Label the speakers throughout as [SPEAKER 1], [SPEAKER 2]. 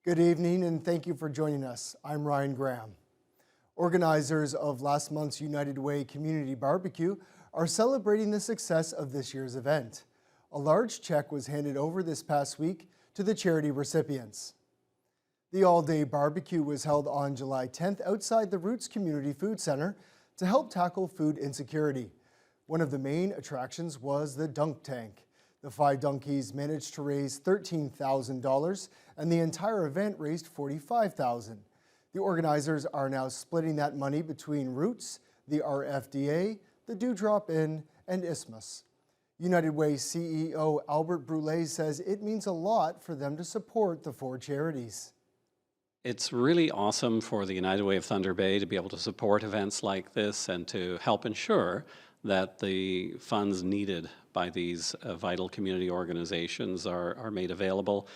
[SPEAKER 1] Good evening and thank you for joining us. I'm Ryan Graham. Organizers of last month's United Way Community Barbecue are celebrating the success of this year's event. A large check was handed over this past week to the charity recipients. The all-day barbecue was held on July 10th outside the Roots Community Food Center to help tackle food insecurity. One of the main attractions was the dunk tank. The 5 donkeys managed to raise $13,000 and the entire event raised $45,000. The organizers are now splitting that money between Roots, the RFDA, the Dewdrop Inn, and Isthmus. United Way CEO Albert Brule says it means a lot for them to support the 4 charities.
[SPEAKER 2] It's really awesome for the United Way of Thunder Bay to be able to support events like this and to help ensure that the funds needed by these vital community organizations are made available.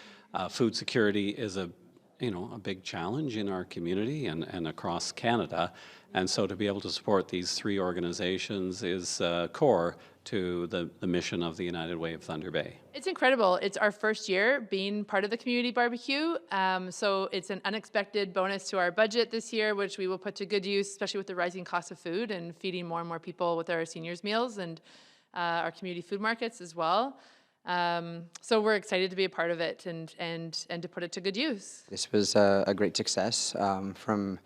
[SPEAKER 2] Food security is a big challenge in our community and across Canada, and so to be able to support these 3 organizations is core to the mission of the United Way of Thunder Bay.
[SPEAKER 3] It's incredible. It's our first year being part of the community barbecue, so it's an unexpected bonus to our budget this year, which we will put to good use, especially with the rising cost of food and feeding more and more people with our seniors meals and our community food markets as well. So we're excited to be a part of it and to put it to good use.
[SPEAKER 4] This was a great success from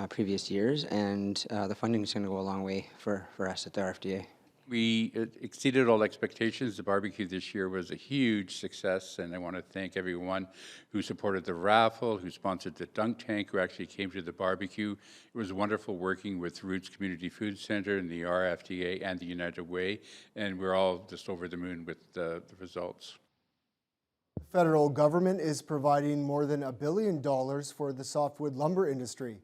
[SPEAKER 4] previous years, and the funding is going to go a long way for us at the RFDA.
[SPEAKER 5] We exceeded all expectations. The barbecue this year was a huge success, and I want to thank everyone who supported the raffle, who sponsored the dunk tank, who actually came to the barbecue. It was wonderful working with Roots Community Food Center and the RFDA and the United Way, and we're all just over the moon with the results.
[SPEAKER 1] The federal government is providing more than $1 billion for the softwood lumber industry.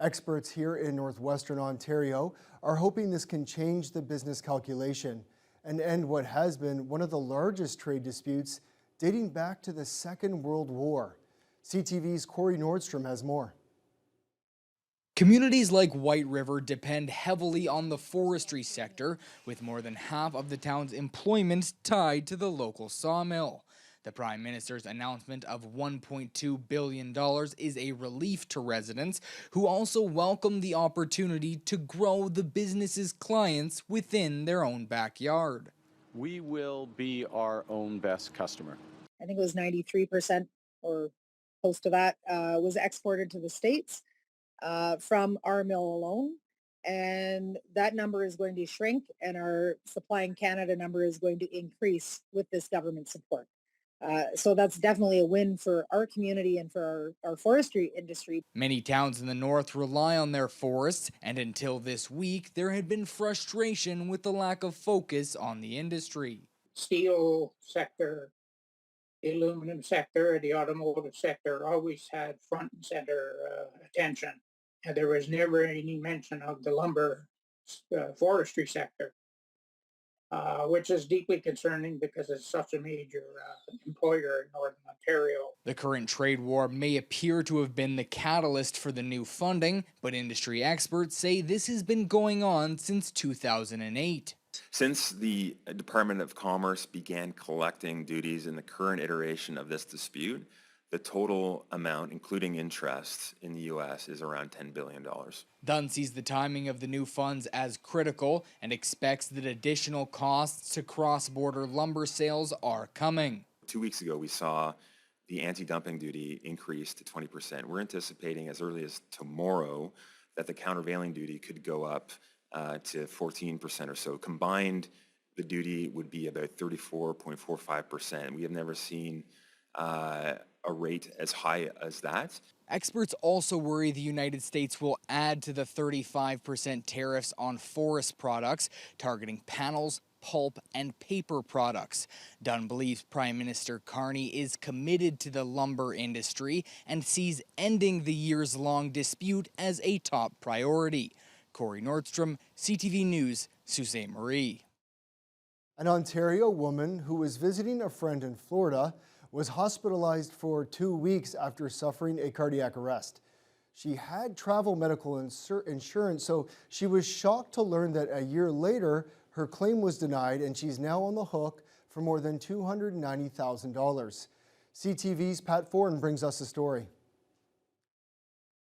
[SPEAKER 1] Experts here in northwestern Ontario are hoping this can change the business calculation and end what has been one of the largest trade disputes dating back to the Second World War. CTV's Corey Nordstrom has more.
[SPEAKER 6] Communities like White River depend heavily on the forestry sector, with more than half of the town's employment tied to the local sawmill. The Prime Minister's announcement of $1.2 billion is a relief to residents who also welcome the opportunity to grow the business's clients within their own backyard.
[SPEAKER 7] We will be our own best customer.
[SPEAKER 8] I think it was 93% or close to that was exported to the States from our mill alone. And that number is going to shrink, and our Supply in Canada number is going to increase with this government support. So that's definitely a win for our community and for our forestry industry.
[SPEAKER 6] Many towns in the north rely on their forests, and until this week, there had been frustration with the lack of focus on the industry.
[SPEAKER 9] Steel sector, the aluminum sector, the automotive sector always had front and center attention. And there was never any mention of the lumber forestry sector. Which is deeply concerning because it's such a major employer in Northern Ontario.
[SPEAKER 6] The current trade war may appear to have been the catalyst for the new funding, but industry experts say this has been going on since 2008.
[SPEAKER 10] Since the Department of Commerce began collecting duties in the current iteration of this dispute, the total amount, including interest in the U.S., is around $10 billion.
[SPEAKER 6] Dunn sees the timing of the new funds as critical and expects that additional costs to cross-border lumber sales are coming. 2
[SPEAKER 10] weeks ago, we saw the anti-dumping duty increase to 20%. We're anticipating as early as tomorrow that the countervailing duty could go up to 14% or so. Combined, the duty would be about 34.45%. We have never seen a rate as high as that.
[SPEAKER 6] Experts also worry the United States will add to the 35% tariffs on forest products, targeting panels, pulp, and paper products. Dunn believes Prime Minister Carney is committed to the lumber industry and sees ending the years-long dispute as a top priority. Corey Nordstrom, CTV News, Sault Ste. Marie.
[SPEAKER 1] An Ontario woman who was visiting a friend in Florida was hospitalized for 2 weeks after suffering a cardiac arrest. She had travel medical insurance, so she was shocked to learn that a year later, her claim was denied and she's now on the hook for more than $290,000. CTV's Pat Foran brings us the story.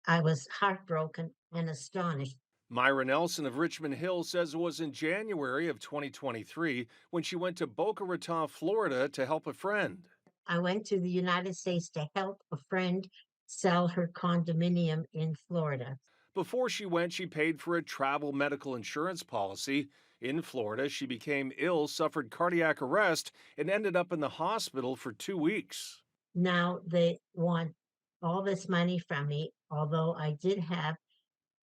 [SPEAKER 11] I was heartbroken and astonished.
[SPEAKER 12] Myra Nelson of Richmond Hill says it was in January of 2023 when she went to Boca Raton, Florida to help a friend.
[SPEAKER 11] I went to the United States to help a friend sell her condominium in Florida.
[SPEAKER 12] Before she went, she paid for a travel medical insurance policy. In Florida, she became ill, suffered cardiac arrest, and ended up in the hospital for 2 weeks.
[SPEAKER 11] Now they want all this money from me, although I did have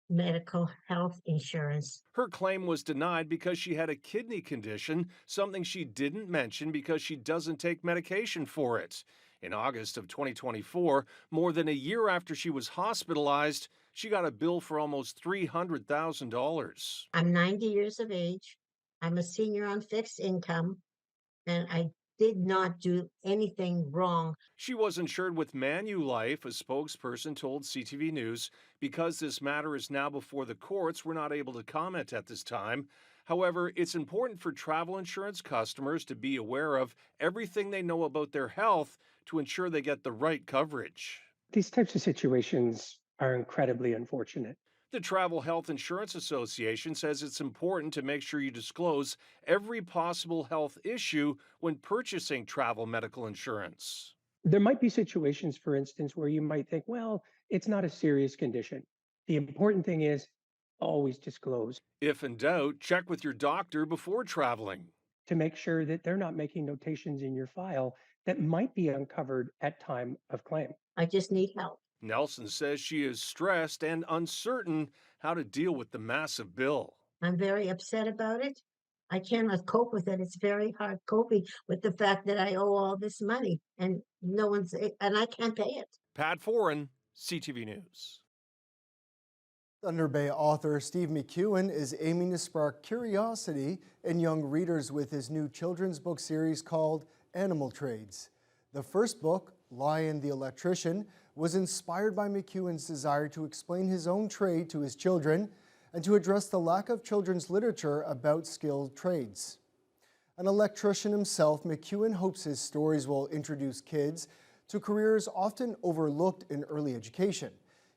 [SPEAKER 11] medical health insurance.
[SPEAKER 12] Her claim was denied because she had a kidney condition, something she didn't mention because she doesn't take medication for it. In August of 2024, more than a year after she was hospitalized, she got a bill for almost $300,000.
[SPEAKER 11] I'm 90 years of age. I'm a senior on fixed income, and I did not do anything wrong.
[SPEAKER 12] She was insured with Manulife, a spokesperson told CTV News. Because this matter is now before the courts, we're not able to comment at this time. However, it's important for travel insurance customers to be aware of everything they know about their health to ensure they get the right coverage.
[SPEAKER 13] These types of situations are incredibly unfortunate.
[SPEAKER 12] The Travel Health Insurance Association says it's important to make sure you disclose every possible health issue when purchasing travel medical insurance.
[SPEAKER 13] There might be situations, for instance, where you might think, well, it's not a serious condition. The important thing is always disclose
[SPEAKER 12] If in doubt, check with your doctor before traveling.
[SPEAKER 13] to make sure that they're not making notations in your file that might be uncovered at time of claim.
[SPEAKER 11] I just need help.
[SPEAKER 12] Nelson says she is stressed and uncertain how to deal with the massive bill.
[SPEAKER 11] I'm very upset about it. I cannot cope with it. It's very hard coping with the fact that I owe all this money and and I can't pay it.
[SPEAKER 12] Pat Foran, CTV News.
[SPEAKER 1] Thunder Bay author Steve McEwen is aiming to spark curiosity in young readers with his new children's book series called Animal Trades. The first book, Lion the Electrician, was inspired by McEwen's desire to explain his own trade to his children and to address the lack of children's literature about skilled trades. An electrician himself, McEwen hopes his stories will introduce kids to careers often overlooked in early education.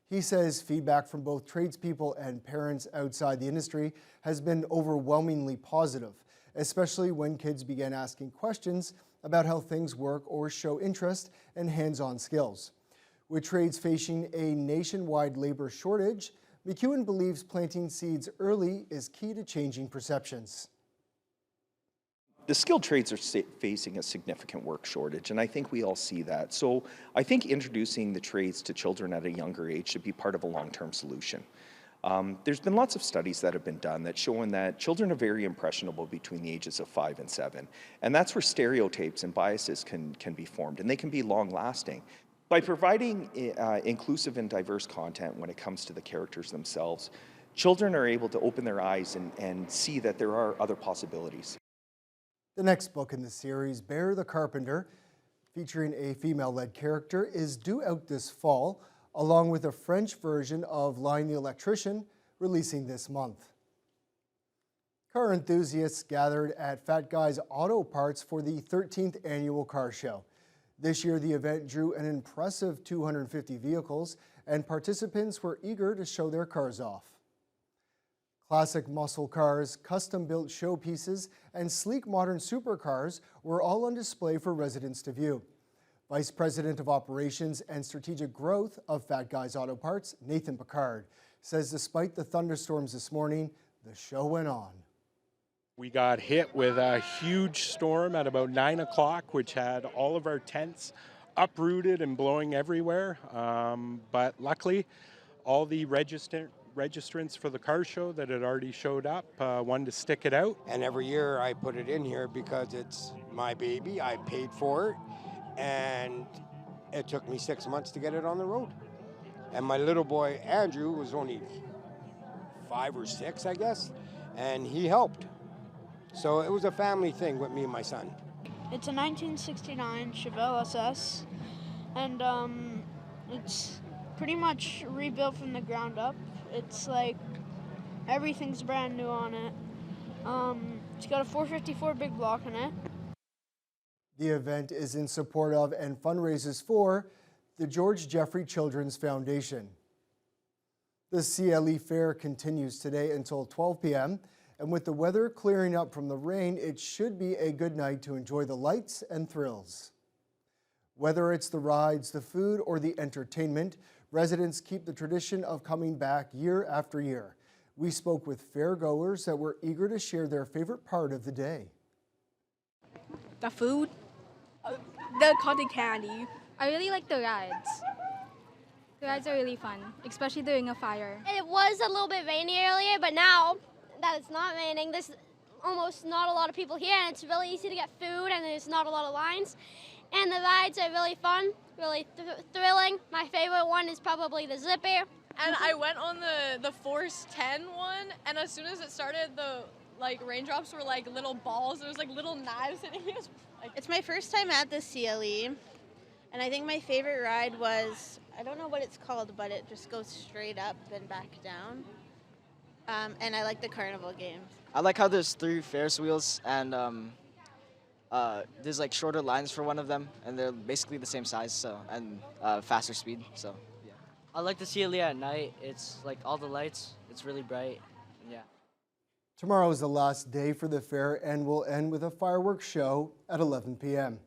[SPEAKER 1] He says feedback from both tradespeople and parents outside the industry has been overwhelmingly positive, especially when kids began asking questions about how things work or show interest in hands-on skills. With trades facing a nationwide labor shortage, McEwen believes planting seeds early is key to changing perceptions.
[SPEAKER 14] The skilled trades are facing a significant work shortage, and I think we all see that. So I think introducing the trades to children at a younger age should be part of a long-term solution. There's been lots of studies that have been done that showing that children are very impressionable between the ages of 5 and 7. And that's where stereotypes and biases can be formed, and they can be long-lasting. By providing inclusive and diverse content when it comes to the characters themselves, children are able to open their eyes and see that there are other possibilities.
[SPEAKER 1] The next book in the series, Bear the Carpenter, featuring a female-led character, is due out this fall, along with a French version of Lion the Electrician, releasing this month. Car enthusiasts gathered at Fat Guy's Auto Parts for the 13th annual car show. This year, the event drew an impressive 250 vehicles, and participants were eager to show their cars off. Classic muscle cars, custom-built showpieces, and sleek modern supercars were all on display for residents to view. Vice President of Operations and Strategic Growth of Fat Guy's Auto Parts, Nathan Picard, says despite the thunderstorms this morning, the show went on.
[SPEAKER 15] We got hit with a huge storm at about 9 o'clock, which had all of our tents uprooted and blowing everywhere. But luckily, all the registrants for the car show that had already showed up wanted to stick it out.
[SPEAKER 16] And every year I put it in here because it's my baby. I paid for it, and it took me 6 months to get it on the road. And my little boy, Andrew, was only 5 or 6, I guess, and he helped. So it was a family thing with me and my son.
[SPEAKER 17] It's a 1969 Chevelle SS, and it's pretty much rebuilt from the ground up. It's like everything's brand new on it. It's got a 454 big block in it.
[SPEAKER 1] The event is in support of and fundraises for the George Jeffrey Children's Foundation. The CLE Fair continues today until 12 p.m. And with the weather clearing up from the rain, it should be a good night to enjoy the lights and thrills. Whether it's the rides, the food, or the entertainment, residents keep the tradition of coming back year after year. We spoke with fairgoers that were eager to share their favorite part of the day.
[SPEAKER 18] The food, the cotton candy. I really like the rides. The rides are really fun, especially during a fire.
[SPEAKER 19] It was a little bit rainy earlier, but now that it's not raining, there's almost not a lot of people here, and it's really easy to get food, and there's not a lot of lines. And the rides are really fun, really thrilling. My favorite one is probably the zipper.
[SPEAKER 20] And I went on the Force 10 one, and as soon as it started, the raindrops were like little balls. There was like little knives hitting me.
[SPEAKER 21] It's my first time at the CLE, and I think my favorite ride was, I don't know what it's called, but it just goes straight up and back down. And I like the carnival games.
[SPEAKER 22] I like how there's 3 Ferris wheels, and there's like shorter lines for one of them, and they're basically the same size, and faster speed. So yeah.
[SPEAKER 23] I like the CLE at night. It's like all the lights. It's really bright. Yeah.
[SPEAKER 1] Tomorrow is the last day for the fair and will end with a fireworks show at 11 p.m.